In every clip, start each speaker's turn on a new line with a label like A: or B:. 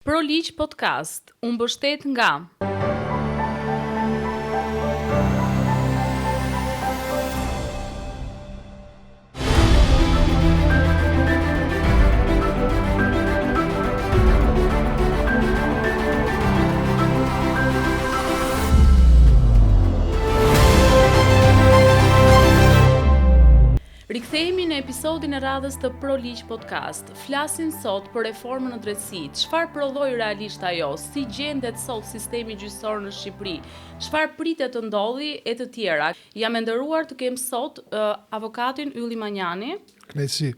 A: ProLiq Podcast, u mbështet nga Rikthehemi në episodin e radhës të ProLiq Podcast. Flasim sot për reformën në drejtësi. Çfarë prodhoi realisht ajo? Si gjendet sot sistemi gjyqësor në Shqipëri? Çfarë pritet të ndodhi e të tjera? Jam e nderuar të kem sot avokatin Ylli Manjani.
B: Kënaqësi.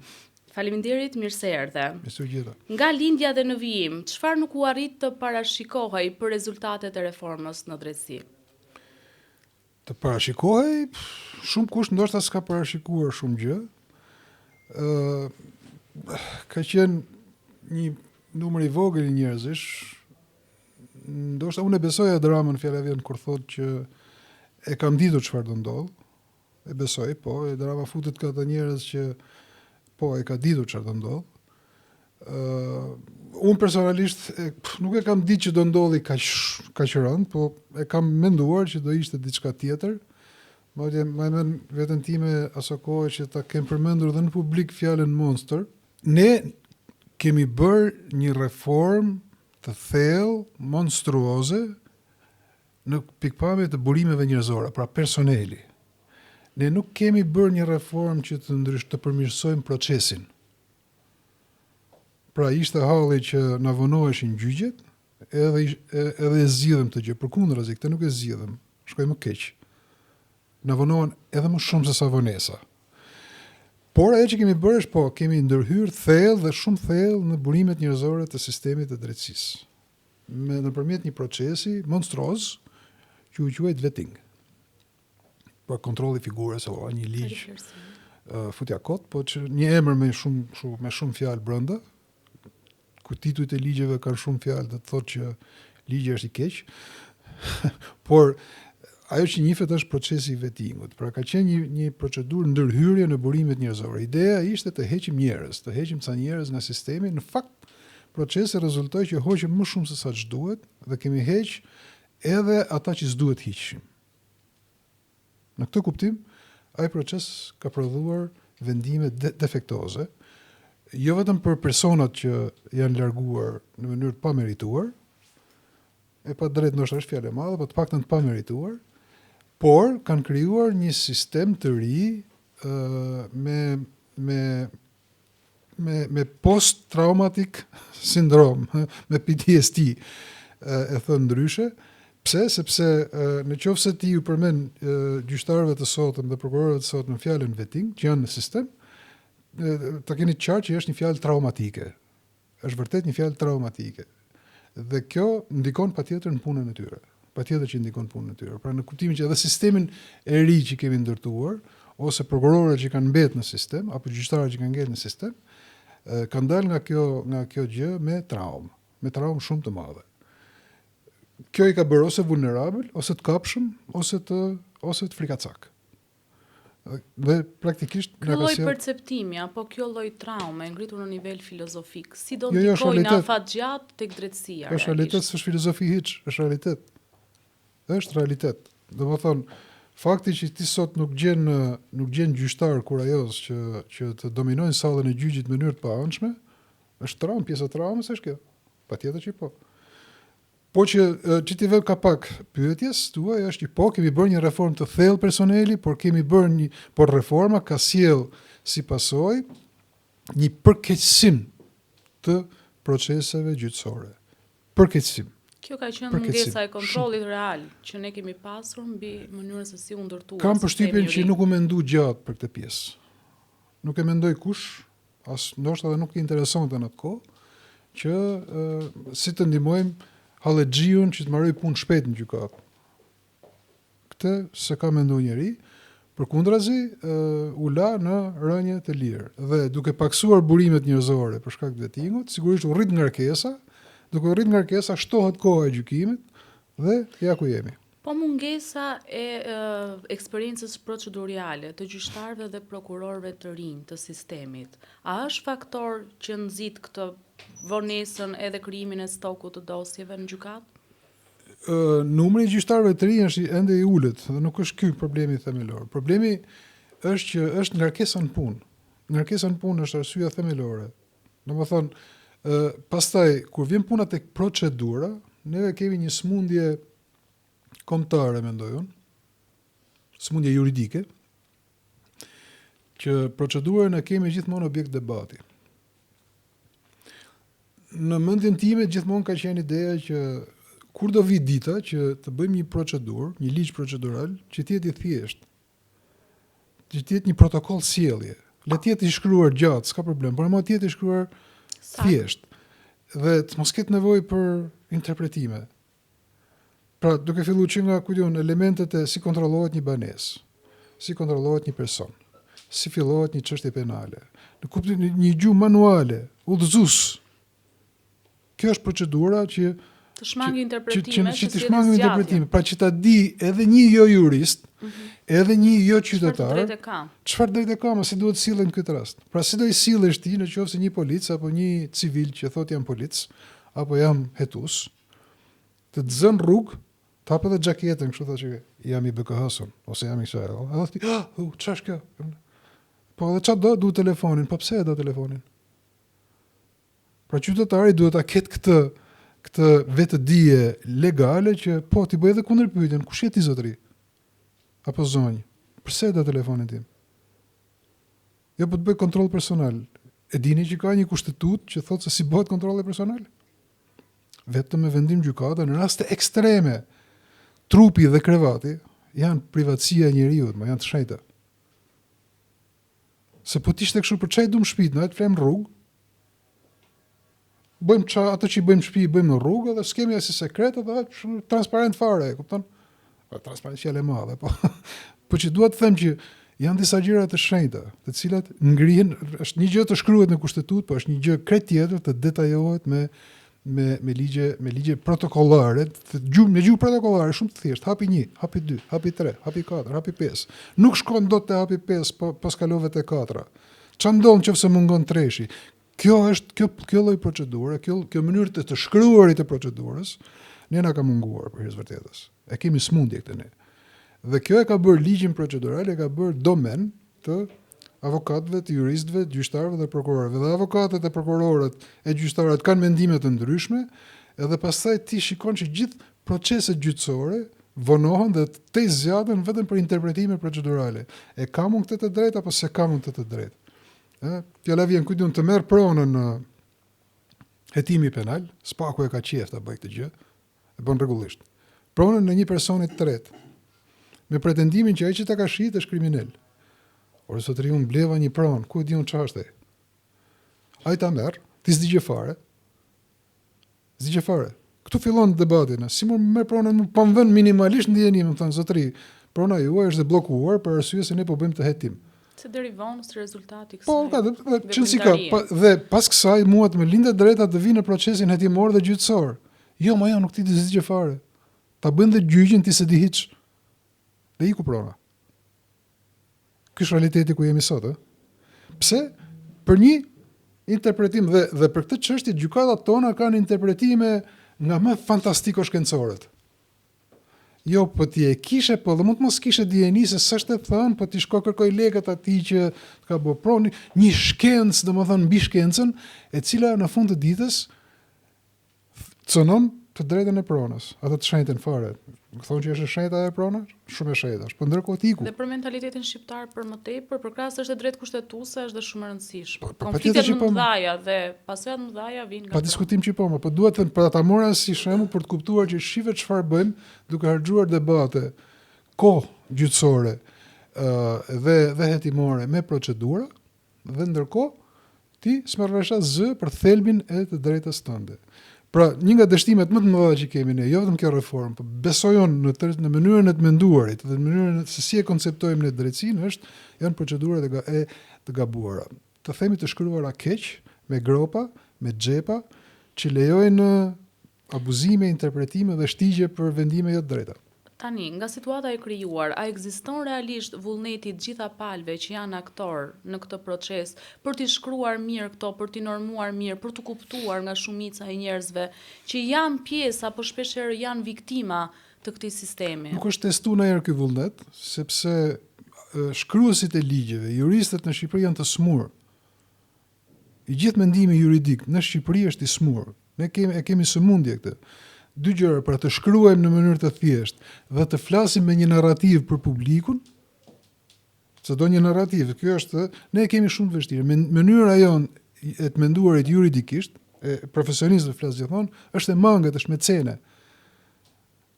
A: Faleminderit, mirë se erdhe.
B: Mirë.
A: Nga lindja dhe në vijim, çfarë nuk u arrit të parashikohej për rezultatet e reformës në drejtësi?
B: Të parashikohej, shumë kush ndoshta s'ka parashikuar shumë gjë. Ka qenë një numër i vogël i njerëzish. Ndoshta unë e besoja Dramën fjala vjen kur thotë që e kam ditur çfarë do ndodh. E besoj, po, e Drama futet ka të njerëz që po e ka ditur çfarë do ndodh. Unë personalisht nuk e kam ditë që do ndodhi kaq rënd, po e kam menduar që do ishte diçka tjetër. Madje më veten time aso kohë që ta kem përmendur dhe në publik fjalën monster. Ne kemi bërë një reformë të thellë, monstruoze në pikpamje të burimeve njerëzore, pra personeli. Ne nuk kemi bërë një reformë që të përmirësojmë procesin. Pra ishte halli që na vonoheshin gjyqet, edhe e zgjidhëm të gjë. Përkundrazi, këtë nuk e zgjidhëm, shkoi më keq. Na vonohen edhe më shumë se sa vonesa. Por ajo që kemi bërë është po, kemi ndërhyrë thellë dhe shumë thellë në burimet njerëzore të sistemit të drejtësisë. Nëpërmjet një procesi monstruoz që u quajt vetting. Pra kontrolli figurës, një ligj futja kot, po që një emër me shumë fjalë brenda. Ku titujt e ligjeve kanë shumë fjalë, do të thotë që ligji është i keq. Por ajo që njihet është procesi i vettingut. Pra ka qenë një procedurë ndërhyrje në burimet njerëzore. Ideja ishte të heqim njerëz, të heqim ca njerëz nga sistemi. Në fakt, procesi rezultoi që hoqëm më shumë se sa ç'duhet dhe kemi heq edhe ata që s'duhet hiqshim. Në këtë kuptim, ai proces ka prodhuar vendime defektoze. Jo vetëm për personat që janë larguar në mënyrë të pamerituar, e pa drejt ndoshta është fjalë e madhe, por të paktën të pamerituar, por kanë krijuar një sistem të ri me post-traumatic syndrome, me PTSD, e thënë ndryshe. Pse? Sepse në qoftë se ti ju përmend gjyqtarëve të sotëm dhe prokurorëve të sotëm fjalën vetting, që janë në sistem, ta keni qartë që është një fjalë traumatike. Është vërtet një fjalë traumatike. Dhe kjo ndikon patjetër në punën e tyre. Patjetër që ndikon në punën e tyre. Pra në kuptimin që edhe sistemin e ri që kemi ndërtuar, ose prokurorët që kanë mbetë në sistem, apo gjyqtarët që kanë ngel në sistem, kanë dalë nga kjo gjë me traumë shumë të madhe. Kjo i ka bërë ose vulnerabël, ose të kapshëm, ose të frikacak. Dhe praktikisht
A: kjo lloj perceptimi apo kjo lloj traume ngritur në nivel filozofik, si do ndikojë në afatgjat tek drejtësia?
B: Është realitet, s'është filozofi hiç, është realitet. Është realitet. Domethënë, fakti që ti sot nuk gjen gjyqtar kurajos që të dominojnë sallën e gjyqit në mënyrë të paanshme, është traumë, pjesë e traumës është kjo. Patjetër që po. Po që ti vë ka pak pyetjes tuaj është që po kemi bërë një reformë të thellë personeli, por reforma ka sjell si pasojë një përkeqësim të proceseve gjyqësore. Përkeqësim.
A: Kjo ka qenë mungesa e kontrollit real që ne kemi pasur mbi mënyrën se si u ndërtua.
B: Kam përshtypjen që nuk u mendu gjatë për këtë pjesë. Nuk e mendoi kush, as ndoshta edhe nuk i interesonte në atë kohë, që si të ndihmojmë Hallexhiun që të marrë punë shpejt në gjykat. Këtë se ka menduar njëri, përkundrazi u la në rënje të lirë dhe duke paksuar burimet njerëzore për shkak të vettingut, sigurisht u rrit ngarkesa, duke u rrit ngarkesa shtohet koha e gjykimit dhe ja ku jemi.
A: Po mungesa e eksperiencës proceduriale të gjyqtarëve dhe prokurorëve të rinj të sistemit, a është faktor që nxit këtë vonesën edhe krijimin e stokut të dosjeve në gjykatë?
B: Numri i gjyqtarëve të rinj është ende i ulët dhe nuk është ky problemi themelor. Problemi është që është ngarkesa në punë. Ngarkesa në punë është arsyeja themelore. Domethënë, pastaj kur vjen puna tek procedura, ne kemi një smundje kombëtare, mendoj unë, smundje juridike, që procedurën e kemi gjithmonë objekt debati. Në mendjen time gjithmonë ka qenë ideja që kur do vi dita që të bëjmë një procedurë, një ligj procedural, që të jetë i thjeshtë, që të jetë një protokoll sjellje. Le të jetë i shkruar gjatë, s'ka problem, por më të jetë i shkruar thjesht. Dhe të mos ketë nevojë për interpretime. Pra, duke filluar që nga elementet e si kontrollohet një banesë, si kontrollohet një person, si fillohet një çështje penale, në kuptimin një gjuhë manuale, udhëzues. Kjo është procedura që
A: të shmangë interpretime,
B: që të shmangë interpretime, pra që ta di edhe një jo jurist, edhe një jo qytetar, çfarë drejtë ka, si duhet sillen në këtë rast. Pra si do i sillesh ti nëse një polic apo një civil që thotë jam polic apo jam hetus, të zën rrugë, të hapë edhe xhaketën, kështu thotë që jam i BKH-s ose jam i kësaj. Edhe ti, ç'është kjo? Po edhe çfarë do telefonin, po pse e do telefonin? Pra qytetari duhet ta ketë këtë vetëdije legale që po ti bëj edhe kundërpyetjen, kush je ti zotëri? Apo zonjë, pse do telefonin tim? Jo, po të bëj kontroll personal. E dini që ka një kushtetut që thotë se si bëhet kontrolli personal? Vetëm me vendim gjykata në raste ekstreme, trupi dhe krevati janë privatësia e njeriut, ma janë të shenjta. Se po t'ishte kështu për çaj dum shtëpi, na të flem rrugë, bëjmë ato që i bëjmë shtëpi, bëjmë në rrugë dhe s'kemi as sekret, edhe transparent fare, e kupton? Transparencia e madhe, po që dua të them që janë disa gjëra të shenjta, të cilat ngrihen, është një gjë të shkruhet në kushtetut, po është një gjë krejt tjetër të detajohet me ligje protokollare, me gjuhë protokollare shumë të thjeshtë, hapi 1, hapi 2, hapi 3, hapi 4, hapi 5. Nuk shkon dot te hapi 5, po skalove te 4. Ç'a ndon nëse mungon treshi? Kjo lloj procedure, kjo mënyrë të shkruarit të procedurës, ne na ka munguar për hir të vërtetës. E kemi smundje këtë ne. Dhe kjo e ka bërë ligjin procedural, e ka bërë domen të avokatëve, të juristëve, të gjyqtarëve dhe prokurorëve. Dhe avokatët e prokurorët e gjyqtarët kanë mendime të ndryshme, edhe pastaj ti shikon që gjithë proceset gjyqësore vonohen dhe të zgjatën vetëm për interpretime procedurale. E kam unë këtë të drejtë apo se kam unë këtë të drejtë? Fjala vjen kujtun të merr pronën në hetimi penal, spaku e ka qejf ta bëj këtë gjë, e bën rregullisht. Pronën në një personi të tretë, me pretendimin që ai që ta ka shit është kriminal. Por sotri unë bleva një pronë, ku e di unë çfarë është ai? Ai ta merr, ti s'digje fare. S'digje fare. Ktu fillon debati, si më merr pronën, pa më vënë minimalisht ndjeni, më thon zotri, prona juaj është bllokuar për arsye se ne po bëjmë të hetim.
A: Se deri vonë së rezultati kësaj.
B: Po, dhe pas kësaj mua të më lindë drejta të vi në procesin hetimor dhe gjyqësor. Jo, ma jo, nuk ti të zgjë fare. Ta bën dhe gjyqin ti se di hiç. Dhe iku prona. Ky është realiteti ku jemi sot, Pse? Për një interpretim dhe për këtë çështje gjykatat tona kanë interpretime nga më fantastiko-shkencorët. Jo, po ti e kishe, po dhe mund të mos kishe dijeni se s'është e thënë, po ti shko kërkoj lekët atij që ka bë pronë, një shkencë, domethënë mbi shkencën, e cila në fund të ditës cënon të drejtën e pronës, atë të shenjtën fare. Më thonë që është e shenjta e prona, shumë e shenjta, po ndërkohë iku.
A: Dhe për mentalitetin shqiptar për më tepër, për krahas është e drejtë kushtetuese, është dhe shumë e rëndësishme. Konfliktet më mëdha dhe pasojat më mëdha vijnë nga.
B: Pa diskutim që po duhet të thënë për ta marrë si shembull për të kuptuar që shive çfarë bëjmë duke harxuar debate kohë gjyqësore dhe hetimore me procedura dhe ndërkohë ti s'merresh asgjë për thelbin e të drejtës tënde. Pra, një nga dështimet më të mëdha që kemi ne, jo vetëm kjo reformë, por besojon në mënyrën e të menduarit dhe në mënyrën se si e konceptojmë ne drejtsinë janë procedurat e të gabuara. Të themi të shkruara keq, me gropa, me xhepa, që lejojnë abuzime, interpretime dhe shtigje për vendime jo të drejta.
A: Tani, nga situata e krijuar, a ekziston realisht vullneti të gjitha palëve që janë aktor në këtë proces për t'i shkruar mirë këto, për t'i normuar mirë, për t'u kuptuar nga shumica e njerëzve që janë pjesë apo shpeshherë janë viktima të këtij sistemi?
B: Nuk është testuar ndonjëherë ky vullnet, sepse shkruesit e ligjeve, juristët në Shqipëri janë të smur. I gjithë mendimi juridik në Shqipëri është i smur. Ne kemi sëmundje këtë. Dy gjëra, për të shkruajmë në mënyrë të thjeshtë dhe të flasim me një narrativ për publikun, se do një narrativ, kjo është, ne kemi shumë të vështirë. Mënyra jonë e të menduarit juridikisht, e profesionistëve flas gjithmonë, është e mangët, është mecene.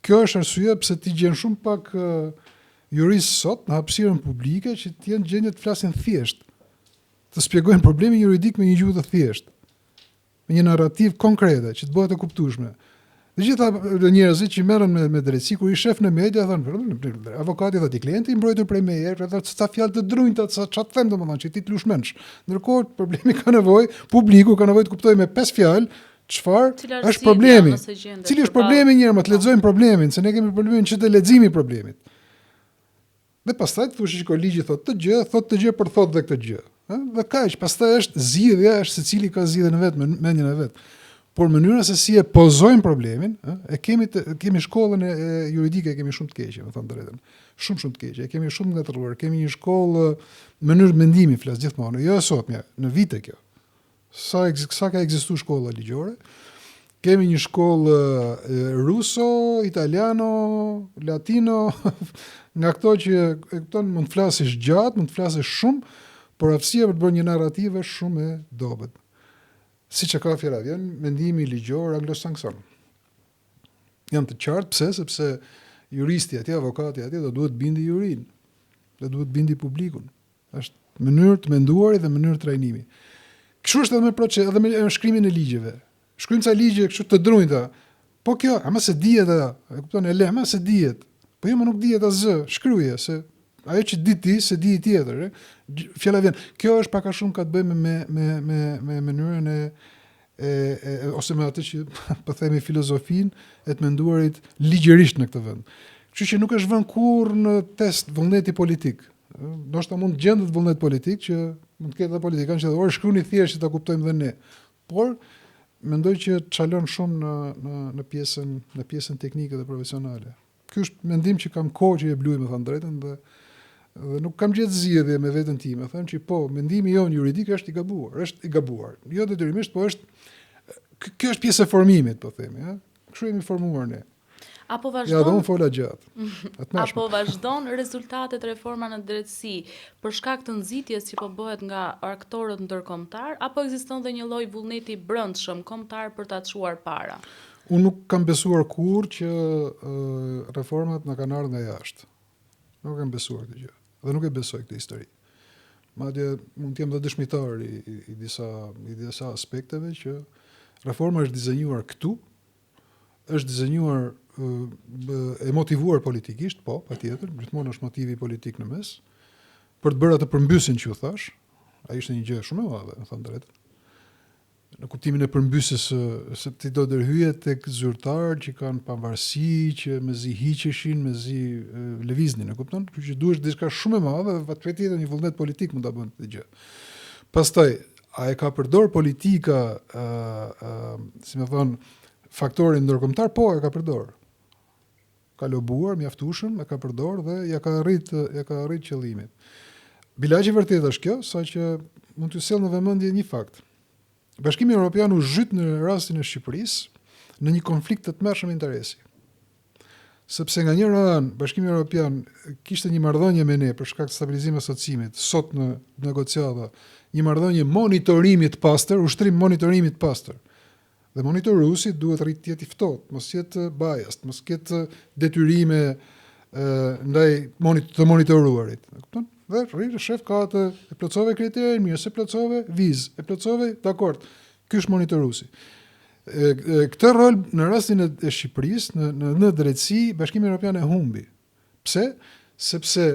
B: Kjo është arsye pse ti gjen shumë pak juristë sot në hapësirën publike që të jenë gjendje të flasin thjesht, të shpjegojnë problemin juridik me një gjuhë të thjeshtë, me një narrativ konkrete që të bëhet e kuptueshme. Dhe gjitha njerëzit që merren me drejtësi, kur i shef në media thonë, avokati thotë klienti i mbrojtur prej meje, thotë sa fjalë të drunjta, ç'a them domethënë, që ti të lush mendsh. Ndërkohë problemi ka nevojë, publiku ka nevojë të kuptojë me 5 fjalë çfarë është problemi. Cili është problemi njerëz, të lexojmë problemin, se ne kemi problemin që të leximi i problemit. Dhe pastaj të thush që ligji thotë të gjë për thotë dhe këtë gjë. Dhe kaq, pastaj është zgjidhja, është secili ka zgjidhjen e vet, mendjen e vet. Por mënyra se si e pozojmë problemin, kemi shkollën e juridike, kemi shumë të keqe, me thënë drejtën. Shumë të keqe, kemi shumë ngatruar, kemi një shkollë mënyrë mendimi flas gjithmonë, jo sot në vite kjo. Sa ka ekzistuar shkolla ligjore? Kemi një shkollë ruso, italiano, latino, nga këto që këton mund të flasësh gjatë, mund të flasësh shumë, por aftësia për të bërë një narrative shumë e dobët. Siç e ka fjala vjen, mendimi ligjor anglo-sakson. Jam të qartë pse, sepse juristi aty, avokati aty do duhet bindi jurin, do duhet bindi publikun. Është mënyrë të menduarit dhe mënyrë trajnimi. Kështu është edhe me proces, edhe me shkrimin e ligjeve. Shkruajmë ca ligje kështu të drunjta. Po kjo, ama se dihet ajo, e kupton, e le, ama se dihet. Po jo, më nuk dihet asgjë, shkruaje se ajo që di ti, se di tjetër, fjala vjen. Kjo është pak a shumë ka të bëjë me mënyrën ose me atë që po themi filozofinë e të menduarit ligjërisht në këtë vend. Kështu që nuk është vënë kurrë në test vullneti politik. Ndoshta mund të gjendet vullnet politik që mund të ketë edhe politikanë që orë shkruani thjesht që ta kuptojmë dhe ne. Por mendoj që çalon shumë në pjesën teknike dhe profesionale. Ky është mendim që kam kohë që e bluaj, me thënë drejtën, dhe nuk kam gjetë zgjidhje me veten time, thënë që po, mendimi jon juridik është i gabuar. Jo detyrimisht, po kjo është pjesë e formimit, po themi, ha? Kështu jemi formuar ne.
A: Apo vazhdon?
B: Ja, dhe unë fola gjatë.
A: Apo vazhdon rezultatet reforma në drejtësi për shkak të nxitjes që po bëhet nga aktorët ndërkombëtar, apo ekziston dhe një lloj vullneti brendshëm kombëtar për ta çuar para?
B: Unë nuk kam besuar kurrë që reformat na kanë ardhur nga jashtë. Nuk kam besuar këtë gjë. Dhe nuk e besoj këtë histori. Madje mund të jem dhe dëshmitar i disa aspekteve që reforma është dizenjuar këtu, është dizenjuar e motivuar politikisht, po, patjetër, gjithmonë është motivi politik në mes, për të bërë atë përmbysin që u thash, ai ishte një gjë shumë e madhe, me thënë drejtën. Në kuptimin e përmbysjes se ti do dërhyje tek zyrtar që kanë pavarësi, që mezi hiqeshin, mezi lëviznin, e kupton? Kështu që duhesh diçka shumë e madhe dhe vetvetë një vullnet politik mund ta bën këtë gjë. Pastaj, a e ka përdor politika, si më thon, faktorin ndërkombëtar? Po, e ka përdor. Ka lobuar mjaftueshëm, e ka përdor dhe ja ka arrit qëllimin. Bilaqi vërtet është kjo, saqë mund t'ju sjell në vëmendje një fakt. Bashkimi Evropian u zhyt në rastin e Shqipërisë në një konflikt të tmerrshëm interesi. Sepse nga njëra anë Bashkimi Evropian kishte një marrëdhënie me ne për shkak të stabilizimit socimit, sot në negociata, një marrëdhënie monitorimi të pastër, ushtrim monitorimi të pastër. Dhe monitoruesi duhet të jetë i ftohtë, mos jetë biased, mos ketë detyrime ndaj të monitoruarit, e kupton? Dhe rritë shef ka të e plotësove kriterin, mirë se plotësove, vizë, e plotësove, dakord, ky është monitoruesi. Këtë rol në rastin e Shqipërisë në drejtësi Bashkimi Evropian e humbi. Pse? Sepse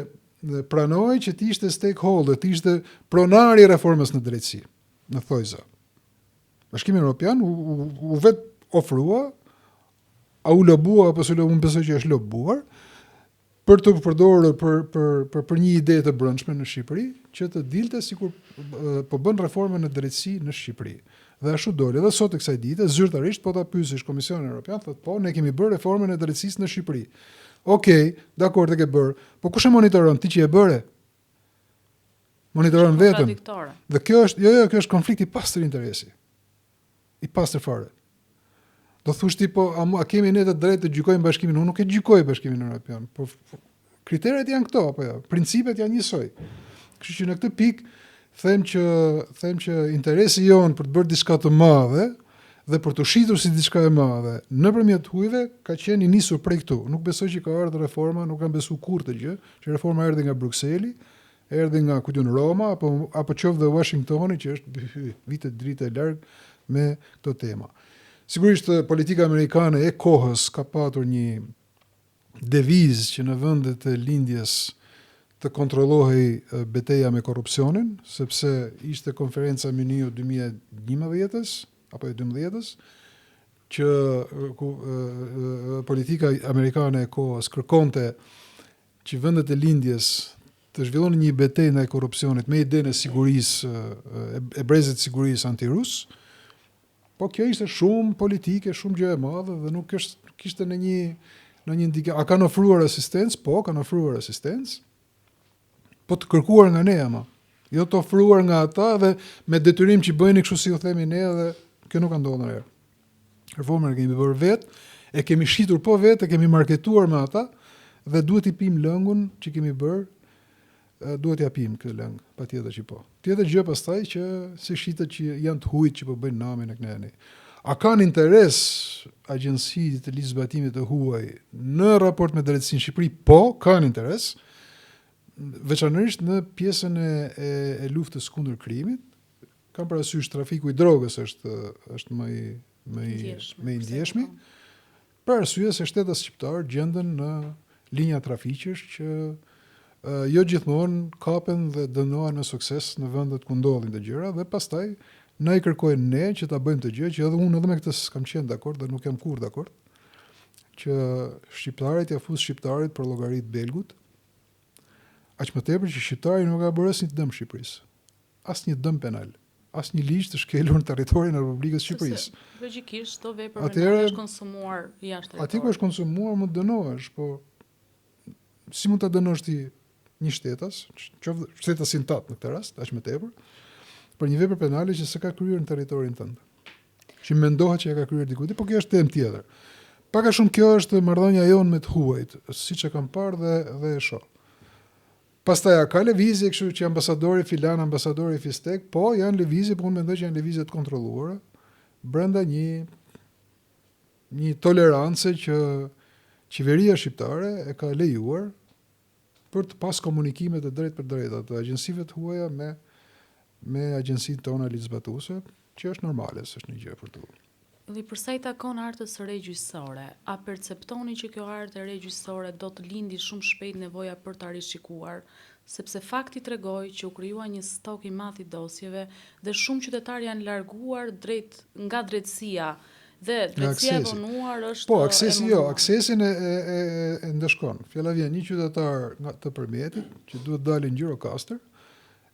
B: pranoi që të ishte stakeholder, të ishte pronari i reformës në drejtësi, në thojza. Bashkimi Evropian u vetë ofrua, a u lobua apo se unë besoj që është lobuar, për të përdorur për një ide të brendshme në Shqipëri, që të dilte sikur po bën reforme në drejtësi në Shqipëri. Dhe ashtu doli. Dhe sot e kësaj dite, zyrtarisht po ta pyesësh Komisionin Evropian, thotë po, ne kemi bërë reformën e drejtësisë në Shqipëri. Okej, dakord e ke bërë. Po kush e monitoron ti që e bëre? Monitoron vetëm. Dhe kjo është konflikt i pastër interesi. I pastër fare. Do thosh ti po a kemi ne të drejtë të gjykojmë bashkimin? Unë nuk e gjykoj bashkimin evropian, por kriteret janë këto apo jo? Principet janë njësoj. Kështu që në këtë pikë them që interesi jon për të bërë diçka të madhe dhe për të shitur si diçka e madhe nëpërmjet hujve ka qenë i nisur prej këtu. Nuk besoj që ka ardhur reforma, nuk kam besu kurrë të gjë, që reforma erdhi nga Brukseli, erdhi nga Roma apo qoftë dhe Washingtoni, që është vite dritë e larg me këto tema. Sigurisht politika amerikane e kohës ka patur një devizë që në vendet e lindjes të kontrollohej betejë me korrupsionin, sepse ishte konferenca Münich 2011-s apo 2012-s, që politika amerikane e kohës kërkonte që vendet e lindjes të zhvillonin një betejë ndaj korrupsionit me idenë e sigurisë, e brezit sigurisë antirus. Po kjo ishte shumë politike, shumë gjë e madhe dhe nuk kishte në një indikim. A kanë ofruar asistencë? Po, kanë ofruar asistencë. Po të kërkuar nga ne ama. Jo të ofruar nga ata dhe me detyrim që bëjnë kështu si u themi ne dhe kjo nuk ka ndodhur ndonjëherë. Reformën e kemi bërë vetë, e kemi shitur po vetë, e kemi marketuar me ata dhe duhet i pim lëngun që kemi bërë. Duhet ja pim këtë lëng, patjetër që po. Tjetër gjë pastaj që si shitet që janë të hujt që po bëjnë namin e kënaqëni. A kanë interes agjencitë të ligjzbatimit të huaj në raport me drejtësinë në Shqipëri? Po, kanë interes, veçanërisht në pjesën e luftës kundër krimit. Kam parasysh trafiku i drogës është më i ndjeshmi. Për arsye se shtetet shqiptar gjenden në linja trafiqesh që jo gjithmonë kapen dhe dënohen me sukses në vendet ku ndodhin të gjëra dhe pastaj na i kërkojnë ne që ta bëjmë të gjë që edhe unë edhe me këtë s'kam qenë dakord dhe nuk jam kurrë dakord që shqiptarit ja fus shqiptarit për llogarit belgut. Aq më tepër që shqiptari nuk ka bërë asnjë dëm Shqipërisë. Asnjë dëm penal, asnjë ligj të shkelur në territorin e Republikës Shqipërisë.
A: Logjikisht do vepër penale është konsumuar jashtë territorit.
B: Aty ku është konsumuar mund dënohesh, po si mund ta dënosh ti një shtetas, qoftë shtetasin tat në këtë rast, aq më tepër, për një vepër penale që s'e ka kryer në territorin tënd. Që mendohet që e ka kryer diku, po kjo është temë tjetër. Pak a shumë kjo është marrëdhënia jonë me të huajt, siç e kam parë dhe e shoh. Pastaj ka lëvizje kështu që ambasadori filan, ambasadori fistek, po janë lëvizje, por unë mendoj që janë lëvizje të kontrolluara brenda një tolerancë që qeveria shqiptare e ka lejuar për të pas komunikimet e drejt për drejta të agjensive të huaja me agjensitë tona ligjzbatuese, që është normale, s'është një gjë për të.
A: Dhe përsa i takon artës së re gjyqësore, a perceptoni që kjo artë e re gjyqësore do të lindi shumë shpejt nevoja për ta rishikuar, sepse fakti tregoi që u krijua një stok i madh i dosjeve dhe shumë qytetarë janë larguar nga drejtësia dhe drejtësia e vonuar është.
B: Po, aksesin e ndeshkon. Fjala vjen një qytetar të përmjetit që duhet dalin Gjirokastër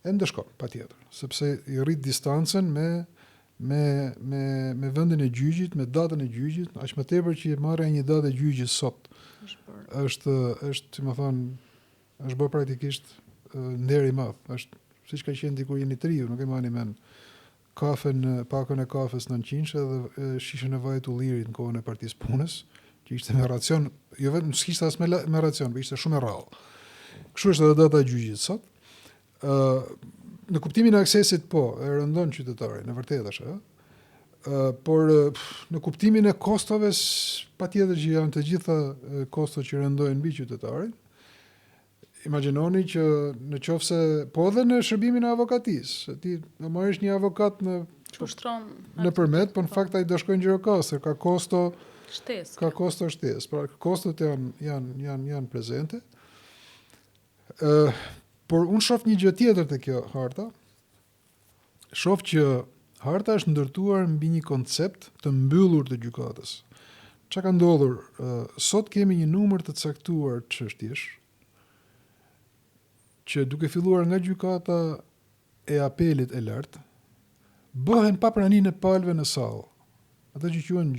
B: e ndeshkon patjetër, sepse i rrit distancën me vendin e gjyqit, me datën e gjyqit, aq më tepër që marrja një datë e gjyqit sot është, si më thon, është bërë praktikisht nder i madh. Është siç ka qenë dikur jeni triu, nuk e mani mend. Pakën e kafes në Qinshë dhe shishën e vajit ullirit në kohën e Partisë Punës, që ishte me racion, jo vetëm s'kishte as me racion, por ishte shumë e rrallë. Kështu është edhe data e gjyqit sot. Në kuptimin e aksesit po, e rëndon qytetarin, e vërtetë është, por në kuptimin e kostove, patjetër që janë të gjitha kostot që rëndojnë mbi qytetarin. Imagjinoni që në qofse po dhe në shërbimin e avokatisë, ti do marrësh një avokat në përmet, po në fakt ai do shkojnë në Gjirokastër, ka kosto shtesë. Pra kostot janë prezente. Por unë shoh një gjë tjetër te kjo harta. Shoh që harta është ndërtuar mbi një koncept të mbyllur të gjykatës. Çka ka ndodhur? Sot kemi një numër të caktuar çështjesh që duke filluar nga gjykata e apelit e lartë, bëhen pa praninë e palëve në sallë. Ata që quhen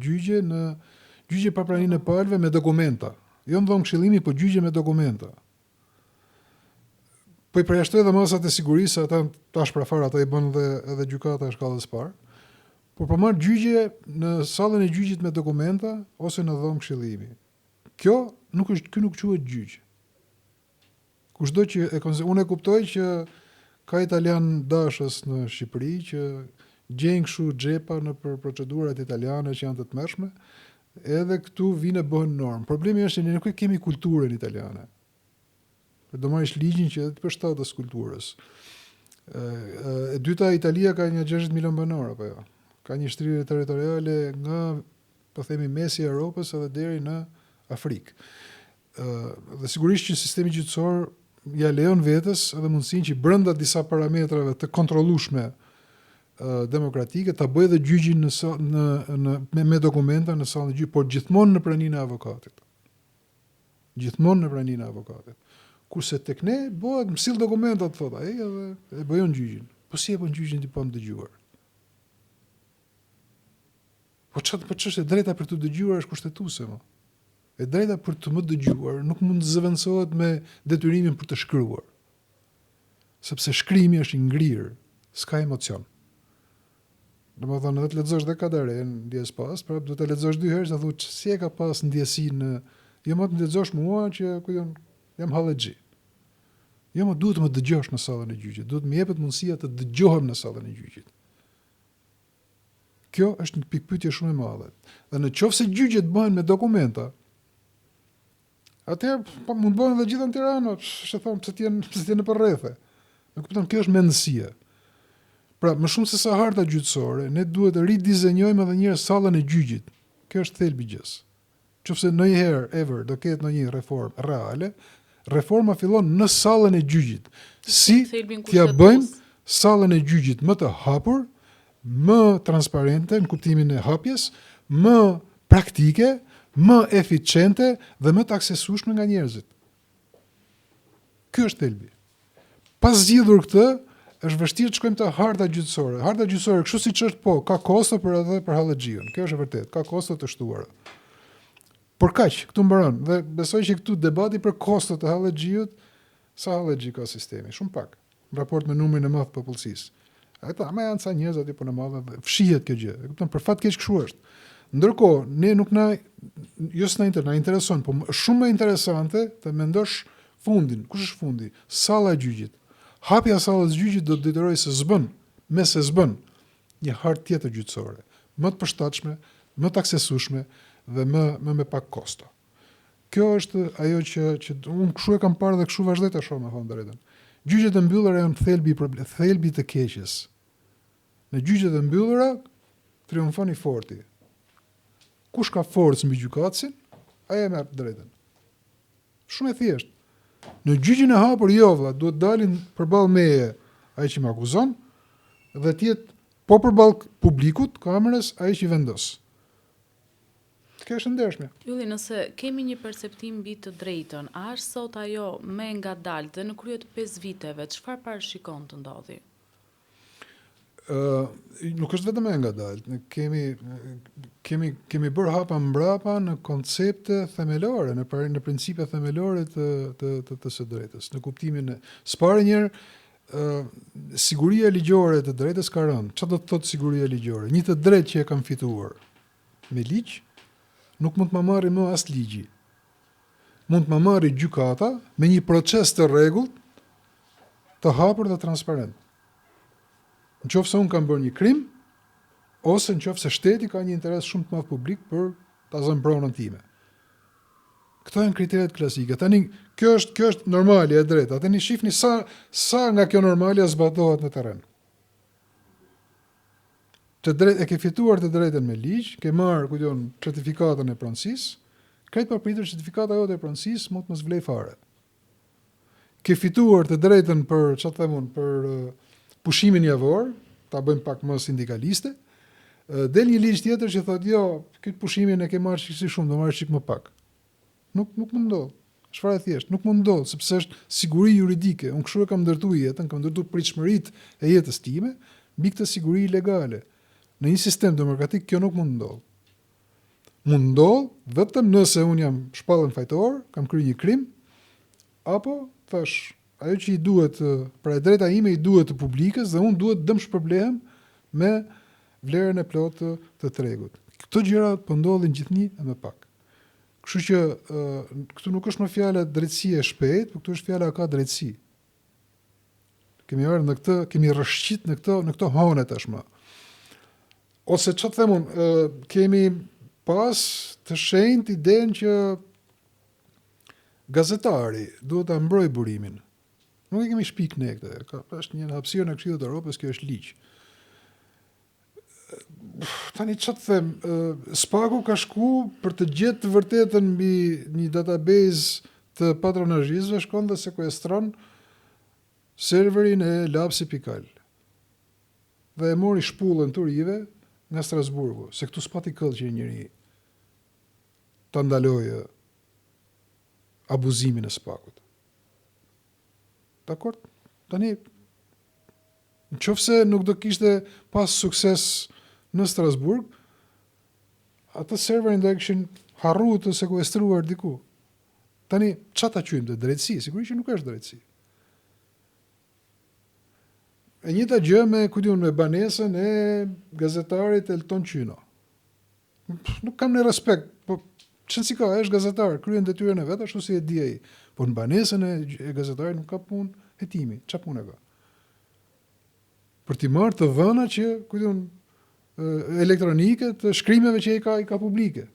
B: gjyqje pa praninë e palëve me dokumenta. Jo më dhomë këshillimi, po gjyqje me dokumenta. Po i përjashtoj edhe masat e sigurisë, ata tash pra fare ata i bën edhe gjykata e shkallës parë. Por po marr gjyqje në sallën e gjyqit me dokumenta ose në dhomë këshillimi. Kjo nuk quhet gjyq. Kushdo që unë e kuptoj që ka italian dashës në Shqipëri që gjejnë kështu xhepa në procedurat italiane që janë të tmerrshme, edhe këtu vinë bëhen normë. Problemi është që ne nuk kemi kulturën italiane. Do marrësh ligjin që të përshtatës kulturës. E dyta, Italia ka një 60 milion banor apo jo. Ka një shtrirje territoriale nga, po themi, mesi i Europës edhe deri në Afrikë. Dhe sigurisht që sistemi gjyqësor ja lejon vetes edhe mundësinë që brenda disa parametrave të kontrollueshme demokratike ta bëjë dhe gjyqin me dokumenta në sallën e gjyqit, por gjithmonë në praninë e avokatit. Gjithmonë në praninë e avokatit. Kurse tek ne bëhet msill dokumentat thotë ai edhe e bëjon gjyqin. Po si e bën gjyqin ti pa më dëgjuar? Po ç'është drejta për të dëgjuar është kushtetuese më. E drejta për të më dëgjuar nuk mund të zëvendësohet me detyrimin për të shkruar. Sepse shkrimi është i ngrirë, s'ka emocion. Domethënë edhe të lexosh dhe kadaren ndjes pas, prap do të lexosh 2 herë, sa thotë si e ka pas ndjesinë, jo më të lexosh mua që jam hallexhi. Jo më duhet të më dëgjosh në sallën e gjyqit, duhet më jepet mundësia të dëgjohem në sallën e gjyqit. Kjo është një pikpyetje shumë e madhe. Dhe në qoftë se gjyqet bëhen me dokumenta, atëherë po mund bëhen edhe gjithë në Tiranë, ç'e them, pse ti në përrrethe. Nuk kupton, kjo është mendësia. Pra, më shumë se sa harta gjyqësore, ne duhet të ridizenjojmë edhe një herë sallën e gjyqit. Kjo është thelbi i gjës. Qofse ndonjëherë do ketë ndonjë reformë reale, reforma fillon në sallën e gjyqit. Si t'ja bëjmë sallën e gjyqit më të hapur, më transparente në kuptimin e hapjes, më praktike, më eficiente dhe më të aksesueshme nga njerëzit. Ky është thelbi. Pas zgjidhur këtë, është vështirë të shkojmë te harta gjyqësore. Harta gjyqësore, kështu siç është, po, ka kosto për hallexhiun. Kjo është e vërtetë, ka kosto të shtuara. Por kaq, këtu mbaron. Dhe besoj që këtu debati për kostot e hallexhiut, sa hallexhi ka sistemi, shumë pak, në raport me numrin e madh të popullsisë. Ata më janë sa njerëz aty po në madhe, fshihet kjo gjë. E kupton, për fat keq kështu është. Ndërkohë, ne nuk na intereson, po shumë më interesante të mendosh fundin. Kush është fundi? Salla e gjyqit. Hapja e sallës gjyqit do të detyrojë se s'bën një hartë tjetër gjyqësore, më të përshtatshme, më të aksesueshme dhe më me pak kosto. Kjo është ajo që unë kështu e kam parë dhe kështu vazhdoj ta shoh, me thënë drejtën. Gjyqet e mbyllura janë thelbi të keqes. Në gjyqet e mbyllura triumfon i forti. Kush ka forcë mbi gjykatësin, ai e merr drejtën. Shumë e thjeshtë. Në gjyqin e hapur vëlla, duhet dalin përballë meje ai që më akuzon dhe të jetë po përballë publikut, kamerës, ai që vendos. Kjo është ndershme.
A: Ylli, nëse kemi një perceptim mbi të drejtën, a është sot ajo më e ngadaltë dhe në krye të 5 viteve, çfarë parashikon të ndodhi?
B: Nuk është vetëm e ngadaltë. Ne kemi bërë hapa mbrapa në koncepte themelore, në principe themelore të së drejtës, në kuptimin e s'pare njëherë, siguria ligjore të drejtës ka rënë. Çfarë do të thotë siguria ligjore? Një të drejtë që e kam fituar me ligj, nuk mund të më marrë më as ligji. Mund të më marrë gjykata me një proces të rregullt, të hapur dhe transparent. Nëse unë kam bërë një krim, ose nëse shteti ka një interes shumë të madh publik për ta zënë pronën time. Këto janë kriteret klasike. Tani kjo është normali e drejta. Tani shihni sa nga kjo normali zbatohet në terren. E ke fituar të drejtën me ligj, ke marrë certifikatën e pronësisë, krejt përpritur certifikata jote e pronësisë mund të mos vlej fare. Ke fituar të drejtën për pushimin javor, ta bëjmë pak më sindikaliste, del një ligj tjetër që thotë jo, këtë pushimin e ke marrë çik shumë, do marrësh çik më pak. Nuk më ndodh. Çfarë e thjesht, nuk mund ndodh, sepse është siguri juridike. Unë kështu e kam ndërtuar jetën, kam ndërtuar pritshmëritë e jetës time mbi këtë siguri legale. Në një sistem demokratik kjo nuk mund ndodh. Mund ndodh vetëm nëse unë jam shpallën fajtor, kam kryer një krim, apo thash, ajo që i duhet, pra e drejta ime i duhet të publikës dhe unë duhet dëm shpërblehem me vlerën e plotë të tregut. Këto gjëra po ndodhin gjithnjë e më pak. Kështu që këtu nuk është më fjala drejtësie e shpejt, por këtu është fjala ka drejtësi. Kemi ardhur në këtë, kemi rrëshqit në këto hone tashmë. Ose çfarë them unë, kemi pas të shenjtë idenë që gazetari duhet ta mbrojë burimin. Nuk e kemi shpik ne këtë. Është një hapësirë në Këshillit të Evropës, kjo është ligj. Tani çfarë të them, Spaku ka shku për të gjetë të vërtetën mbi një database të patronazhistëve, shkon dhe sekuestron serverin e lapsi.al. Dhe e mori shpullën turive nga Strasburgu, se këtu s'pati këll që njëri ta ndalojë abuzimin e Spakut. Dakor? Tani nëse nuk do kishte pas sukses në Strasburg, atë serverin do e kishin harruar të sekuestruar diku. Tani, çfarë ta quajmë të drejtësi? Sigurisht që nuk është drejtësi. E njëjta gjë me banesën e gazetarit Elton Qyno. Nuk kam ne respekt, po çfarë si ka, është gazetar, kryen detyrën e vet ashtu si e di ai. Po në banesën e gazetarit nuk ka punë hetimi. Çfarë punë ka? Për t'i marrë të dhëna që elektronike të shkrimeve që i ka publike.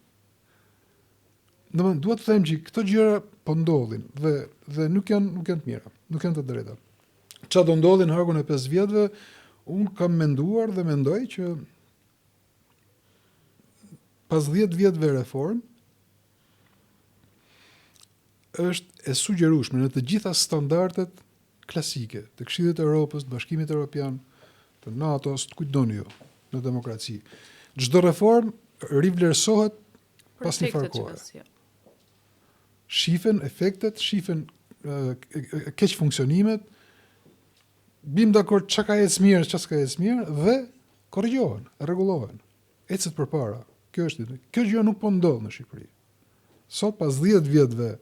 B: Domethënë duhet të them që këto gjëra po ndodhin dhe nuk janë të mira, nuk janë të drejta. Çfarë do ndodhi në harkun e 5 vjetëve, unë kam menduar dhe mendoj që pas 10 vjetëve reform është e sugjerueshme në të gjitha standardet klasike të Këshillit të Evropës, të Bashkimit Evropian, të NATO-s, të kujtdoni ju në demokraci. Çdo reform rivlerësohet pas një farkore. Shifen efektet, shifen keq funksionimet, bim dakord çka ka ecë mirë, çka s'ka ecë mirë dhe korrigjohen, rregullohen. Ecet përpara. Kjo gjë nuk po ndodh në Shqipëri. Sot pas 10 vjetëve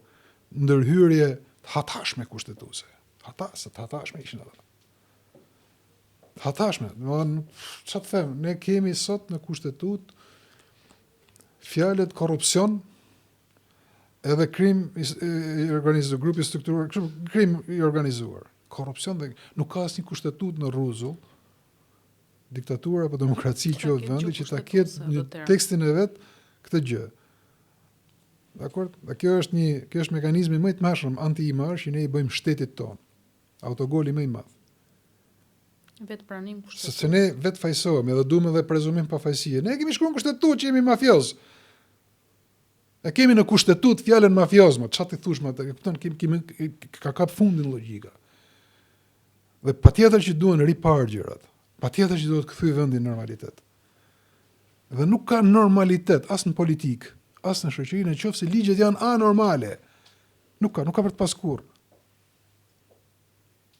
B: ndërhyrje të hatashme kushtetuese. Hatashme ishin ata. Hatashme, çfarë të them, ne kemi sot në kushtetut fjalët korrupsion, edhe krim i organizuar, grupi strukturuar, krim i organizuar. Korrupsion dhe nuk ka asnjë kushtetut në rrezull, diktaturë apo demokraci që vendi që ta ketë në tekstin e vet këtë gjë. Dakor? Dhe kjo është mekanizmi më i tmerrshëm anti-imar që ne i bëjmë shtetit ton. Autogoli më i madh.
A: Vetë pranim kushtetut.
B: Se ne vetë fajsohemi edhe duam edhe prezumim pafajësie. Ne kemi shkruar në kushtetut që jemi mafioz. E kemi në kushtetut fjalën mafioz, më çfarë ti thosh më atë? Kupton, ka kap fundin logjika. Dhe patjetër që duhen ripar gjërat. Patjetër që duhet kthy vendi në normalitet. Dhe nuk ka normalitet as në politik, as në shoqëri nëse ligjet janë anormale. Nuk ka për të pas kurrë.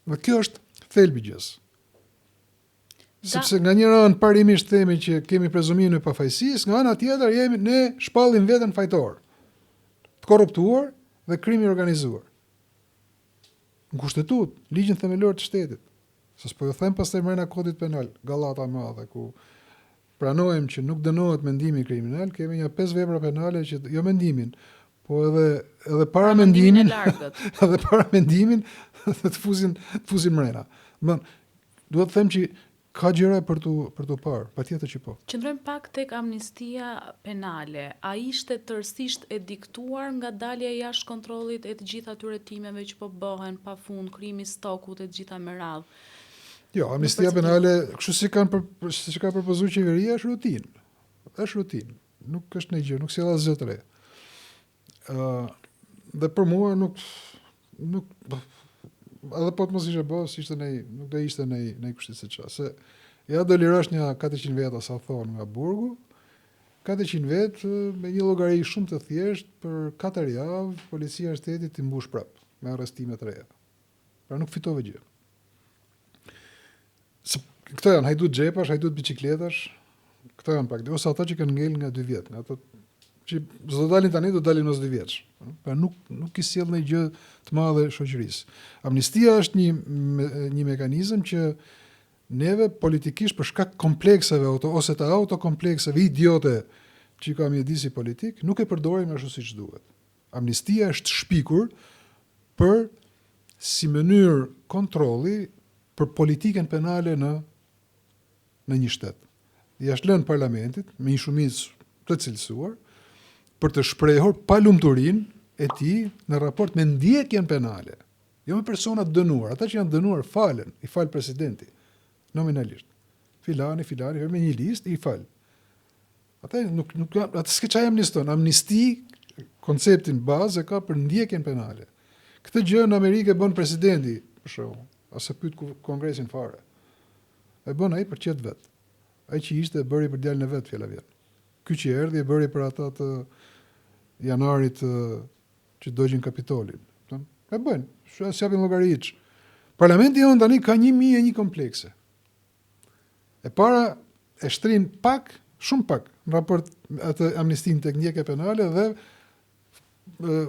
B: Dhe kjo është thelbi i gjës. Sepse nga një anë parimisht themi që kemi prezumimin e pafajësisë, nga ana tjetër ne shpallim veten fajtor, të korruptuar dhe krimi i organizuar. Në kushtetut, ligjin themelor të shtetit. Se s'po ju them pastaj mbrenda kodit penal, gallata e madhe ku pranojmë që nuk dënohet mendimi kriminal, kemi një 5 vepra penale që jo mendimin, po edhe para mendimin, edhe para mendimin të fuzin mrena. Duhet të them që ka gjëra për tu parë, patjetër që po.
A: Qëndrojmë pak tek amnistia penale. A ishte tërësisht e diktuar nga dalja jashtë kontrollit e të gjitha atyre timeve që po bëhen pafund, krimi stokut e të gjitha me radhë?
B: Jo, amnistia penale, kështu si ka propozuar qeveria, është rutinë. Është rutinë. Nuk është një gjë, nuk sjell asgjë të re. Dhe për mua nuk edhe po të mos ishte bërë, nuk do ishte në kushtet se çfarë. Se ja do lirosh një 400 veta sa thonë nga burgu, 400 vetë me një llogari shumë të thjeshtë për 4 javë, policia e shtetit i mbush prap me arrestime të reja. Pra nuk fitove gjë. Këto janë hajdut xhepash, hajdut bicikletash, këto janë pak, ose ata që kanë ngel nga 2 vjet, nga ato që s'do dalin tani, do dalin ose 2 vjeç. Pra nuk i sjell ndonjë gjë të madhe shoqërisë. Amnistia është një mekanizëm që neve politikisht për shkak komplekseve ose të autokomplekseve idiote që ka mjedisi politik, nuk e përdorim ashtu siç duhet. Amnistia është shpikur për si mënyrë kontrolli për politikën penale në një shtet. I është lënë parlamentit me një shumicë të cilësuar për të shprehur palumturinë e tij në raport me ndjekjen penale, jo me persona të dënuar. Ata që janë dënuar falen, i fal presidenti nominalisht. Filani, me një listë i fal. Ata s'ke çaj amniston. Amnisti, konceptin bazë ka për ndjekjen penale. Këtë gjë në Amerikë bën presidenti, për shembull, ose pyet kongresin fare. E bën ai për qet vet. Ai që ishte e bëri për djalin e vet fjala vjen. Ky që erdhi e bëri për ata të janarit që dogjin Kapitolin. E bën, sjapin llogariç. Parlamenti jonë tani ka 1001 komplekse. E para e shtrin pak, shumë pak, në raport atë amnistin tek ndjekja penale dhe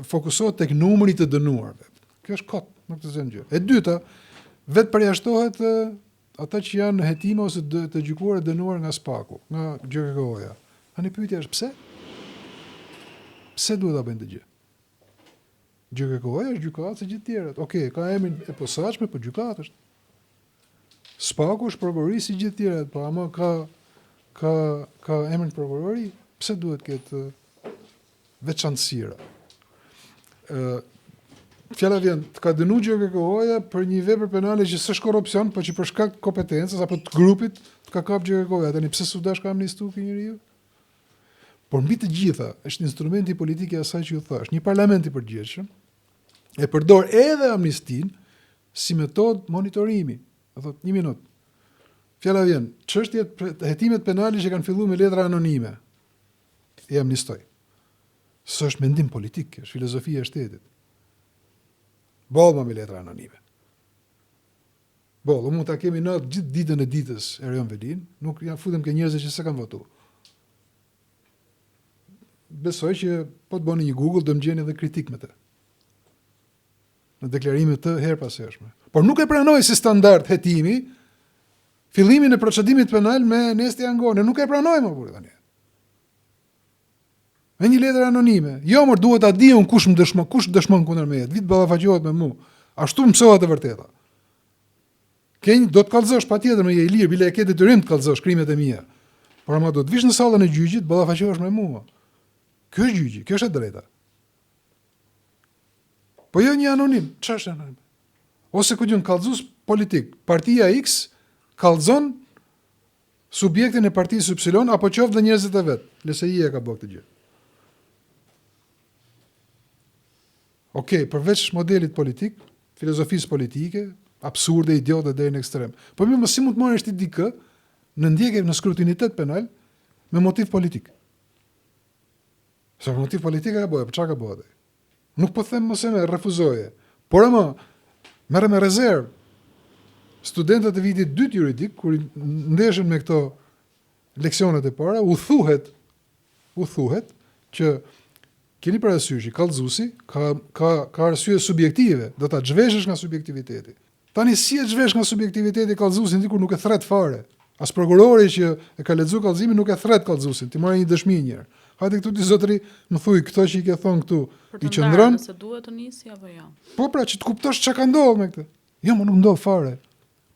B: fokusohet tek numri të dënuarve. Kjo është kot, nuk të zën gjë. E dyta, vetë përjashtohet ata që janë hetime ose të gjykuar e dënuar nga SPAK-u, nga GKK-ja. Tani pyetja është pse? Pse duhet ta bëjnë të gjë? GKK-ja është gjykatë se gjithë tjerët. Okej, ka emrin e posaçme, po gjykatë është. SPAK-u është prokurori si gjithë tjerët, po ama ka emrin prokurori, pse duhet këtë veçantësira? Fjala vjen, të ka dënuar GKK-ja për një vepër penale që s'është korrupsion, por që për shkak të kompetencës apo të grupit të ka kap GKK-ja. Tani pse s'u dash ka amnistu ky njeriu? Por mbi të gjitha, është instrumenti politik i asaj që ju thash, një parlament i përgjithshëm e përdor edhe amnistin si metodë monitorimi. Do thot 1 minutë. Fjala vjen, çështjet hetimet penale që kanë filluar me letra anonime. E amnistoj. S'është mendim politik, është filozofia e shtetit. Bollma me letra anonime. Mund ta kemi në gjithë ditën e ditës Erion Velin, nuk janë futem ke njerëz që s'e kanë votuar. Besoj që po të bëni një Google do më gjeni edhe kritik me të. Në deklarime të her pas hershme. Por nuk e pranoj si standard hetimi fillimin e procedimit penal me nesti angone. Nuk e pranoj më burë tani. Me një letër anonime. Jo, mor duhet ta di unë kush dëshmon kundër meje. Vit ballafaqohet me mua. Ashtu mësohet e vërteta. Do të kallëzosh patjetër me je i lirë, bile e ke detyrim të kallëzosh krimet e mia. Por ama do të vish në sallën e gjyqit, ballafaqohesh me mua. Kjo është gjyqi, kjo është e drejta. Po jo një anonim, ç'është anonim? Ose ku diun kallëzues politik, partia X kallëzon subjektin e partisë Y apo qoftë dhe njerëzit e vet. LSI-ja ka bërë këtë gjë. Okej, përveç modelit politik, filozofisë politike, absurde, idiote deri në ekstrem. Po më si mund të marrësh ti dikë në ndjekje në skrutinitet penal me motiv politik? Sa motiv politik ka bëu, çka ka bëu? Nuk po them mos e më refuzoje. Por ama merrem me rezervë. Studentët e vitit 2 juridik kur ndeshen me këto leksionet e para, u thuhet që keni parasysh, kallëzuesi ka arsye subjektive, do ta zhveshësh nga subjektiviteti. Tani si e zhvesh nga subjektiviteti kallëzuesin ti kur nuk e thret fare? As prokurori që e ka lexuar kallëzimin nuk e thret kallëzuesin, ti marrë një dëshmi një herë. Hajde këtu ti zotëri, më thuj këto që i ke thonë këtu, i qëndron?
A: Nëse duhet të nisi apo jo.
B: Po pra që të kuptosh çka ka ndodhur me këtë. Jo, më nuk ndodh fare.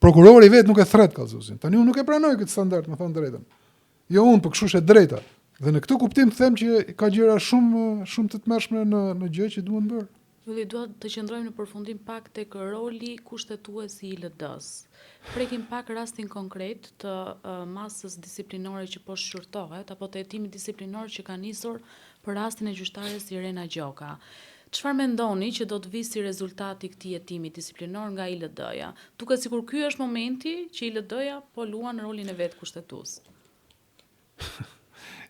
B: Prokurori vet nuk e thret kallëzuesin. Tani unë nuk e pranoj këtë standard, më thon drejtën. Jo unë, por kështu është e drejta. Dhe në këtë kuptim them që ka gjëra shumë të tmerrshme në gjë që duhen bërë.
A: Ylli, dua të qëndrojmë në përfundim pak tek roli kushtetues i ILD-s. Prekim pak rastin konkret të masës disiplinore që po shqyrtohet apo të hetimit disiplinor që ka nisur për rastin e gjyqtares Irena Gjoka. Çfarë mendoni që do të vi si rezultati i këtij hetimi disiplinor nga ILD-ja? Duket sikur ky është momenti që ILD-ja po luan rolin e vet kushtetues.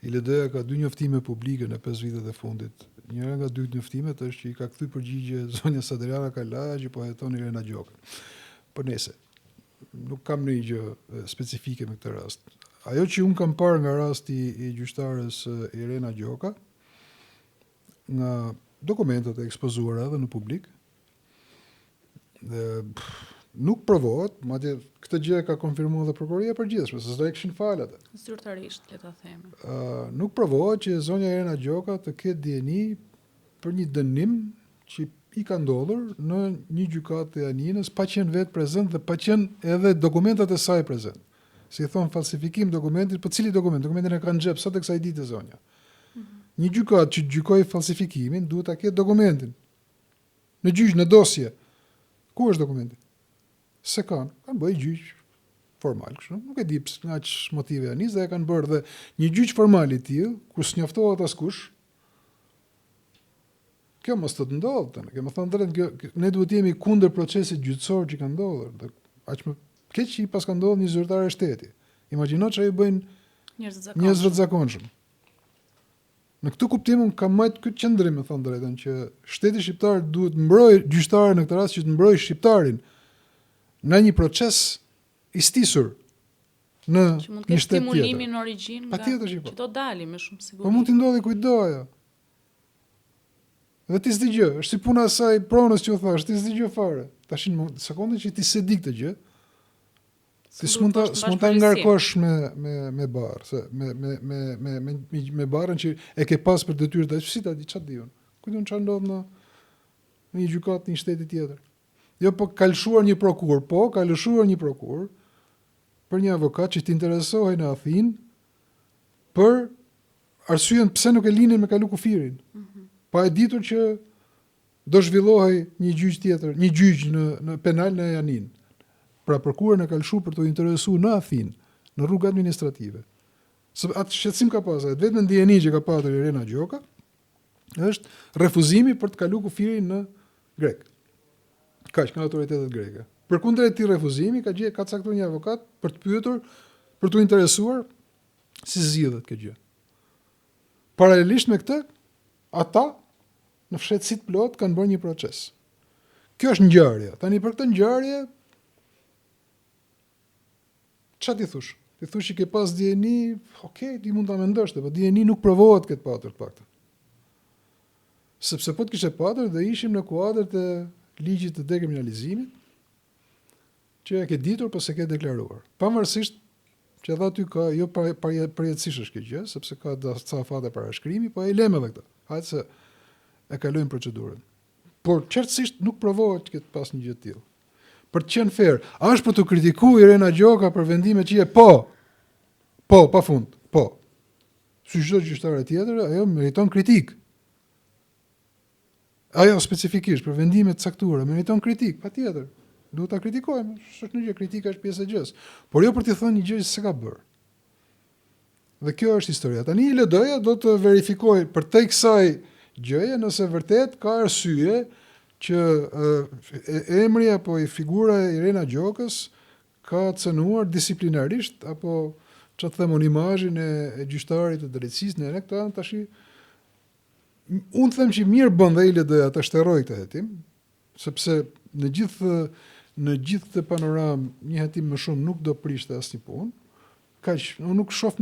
B: ILD-ja ka 2 njoftime publike në 5 vitet e fundit. Njëra nga 2 njoftimet është që i ka kthy përgjigje zonja Sadriana Kalaja që po heton Irena Gjoka. Po nese, nuk kam një gjë specifike me këtë rast. Ajo që unë kam parë nga rasti i gjyqtarës Irena Gjoka, nga dokumentet e ekspozuara edhe në publik, nuk provohet, madje këtë gjë ka konfirmuar dhe prokuroria e përgjithshme, se s'do e kishin falë atë.
A: Zyrtarisht, le ta themi.
B: Nuk provohet që zonja Irena Gjoka të ketë dieni për një dënim që i ka ndodhur në një gjykatë e Aninës, pa qenë vetë prezent dhe pa qenë edhe dokumentat e saj prezent. Si thon falsifikim dokumentit, po cili dokument? Dokumentin e ka në xhep sot e kësaj dite zonja. Një gjykatë që gjykoi falsifikimin duhet ta ketë dokumentin. Në gjyq, në dosje. Ku është dokumenti? Se kanë bëj gjyq formal kështu. Nuk e di pse nga që motive Anis dhe e kanë bërë dhe një gjyq formal i tillë, ku s'njoftohet askush. Kjo mos të ndodhë tani. Kemë thënë drejt, ne duhet jemi kundër procesit gjyqësor që ka ndodhur. Dhe aq më keq që i pas ka ndodhur një zyrtar e shtetit. Imagjino çfarë i bëjnë njerëz të zakonshëm. Në këtë kuptim unë kam marrë këtë qendrim, me thënë drejtën, që shteti shqiptar duhet mbrojë gjyqtarin në këtë rast që të mbrojë shqiptarin në një proces i stisur në një shtet tjetër. Që mund të ketë stimulimin
A: në origjinë nga që do dali me shumë siguri.
B: Po mund t'i ndodhi kujdo ajo. Dhe ti s'di gjë, është si puna e saj pronës që u thash, ti s'di gjë fare. Tashin sekondën që ti s'e di këtë gjë, ti s'mund ta ngarkosh me barë, se me barën që e ke pas për detyrë të si ta di çfarë di unë. Ku diun çfarë ndodh në një gjykatë në një shteti tjetër. Jo po ka lëshuar një prokuror, ka lëshuar një prokuror për një avokat që t'interesohej në Athinë për arsyeën pse nuk e linin me kalu kufirin. Pa e ditur që do zhvillohej një gjyq tjetër, një gjyq në penal në Janin. Pra prokurori ka lëshuar për të interesuar në Athinë, në rrugë administrative. Atë shqetësim ka pasur, vetëm ndjeni që ka patur Irena Gjoka është refuzimi për të kaluar kufirin në grek. Kaq nga autoritetet greke. Përkundër këtij refuzimi ka caktuar një avokat për të pyetur, për të interesuar si zgjidhet kjo gjë. Paralelisht me këtë, ata në fshehtësitë plot kanë bërë një proces. Kjo është ngjarje. Tani për këtë ngjarje çfarë ti thosh? Ti thosh që ke pas dieni, okay, ti mund ta mendosh, po dieni nuk provohet këtë patur të paktën. Sepse po të kishe patur dhe ishim në kuadër të ligjit të dekriminalizimit, që e ke ditur po se ke deklaruar. Pavarësisht që edhe aty ka jo përjetësisht është kjo gjë, sepse ka ca fate parashkrimi, po e lëm edhe këtë. Hajtë se e kalojmë procedurën. Por qartësisht nuk provohet këtë pas një gjë të tillë. Për të qenë fair, a është për të kritikuar Irena Gjoka për vendimet që pafund, po. Si çdo gjyqtar tjetër, ajo meriton kritik. Ajo specifikisht për vendimet caktuara meriton kritik, patjetër. Duhet ta kritikojmë, është një gjë, kritika është pjesë e gjës. Por jo për të thënë një gjë që s'ka bërë. Dhe kjo është historia. Tani ILD-ja do të verifikojë përtej kësaj gjëje nëse vërtet ka arsye që emri apo figura e Irena Gjokës ka cënuar disiplinarisht apo çfarë them unë imazhin e gjyqtarit të drejtësisë në këta tash. Unë them që mirë bën dhe ILD-ja ta shterrojë këtë hetim, sepse në gjithë këtë panoramë një hetim më shumë nuk do prishte asnjë punë. Kaq, unë nuk shoh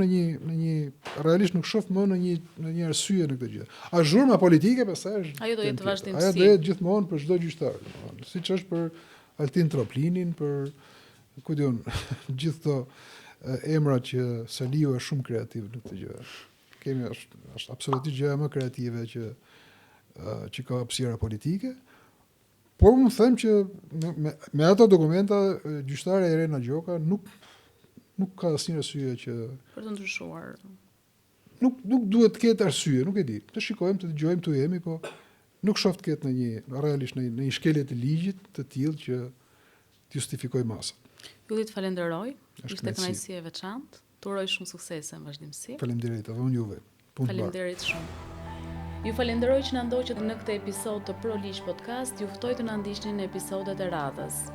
B: realisht nuk shoh më në një arsye në këtë gjë. A zhurma politike pastaj është
A: ajo do jetë vazhdimsi.
B: Ajo do jetë gjithmonë për çdo gjyqtar, siç është për Altin Troplinin, për ku diun, gjithë këto emra që Saliu është shumë kreativ në këtë gjë. Kemi është absolutisht gjëja më kreative që ka hapësira politike. Por unë them që me ato dokumenta gjyqtare Irena Gjoka nuk ka asnjë arsye që
A: për të ndryshuar.
B: Nuk duhet të ketë arsye, nuk e di. Të shikojmë, të dëgjojmë, tu jemi, po nuk shoh të ketë realisht në një shkelje të ligjit të tillë që të justifikoj masat.
A: Ju të falenderoj. Ishte kënaqësi e veçantë. Të uroj shumë suksese në vazhdimsi.
B: Faleminderit edhe unë juve.
A: Faleminderit shumë. Ju falenderoj që na ndoqët në këtë episod të Pro Ligj Podcast. Ju ftoj të na ndiqni në episodet e radhës.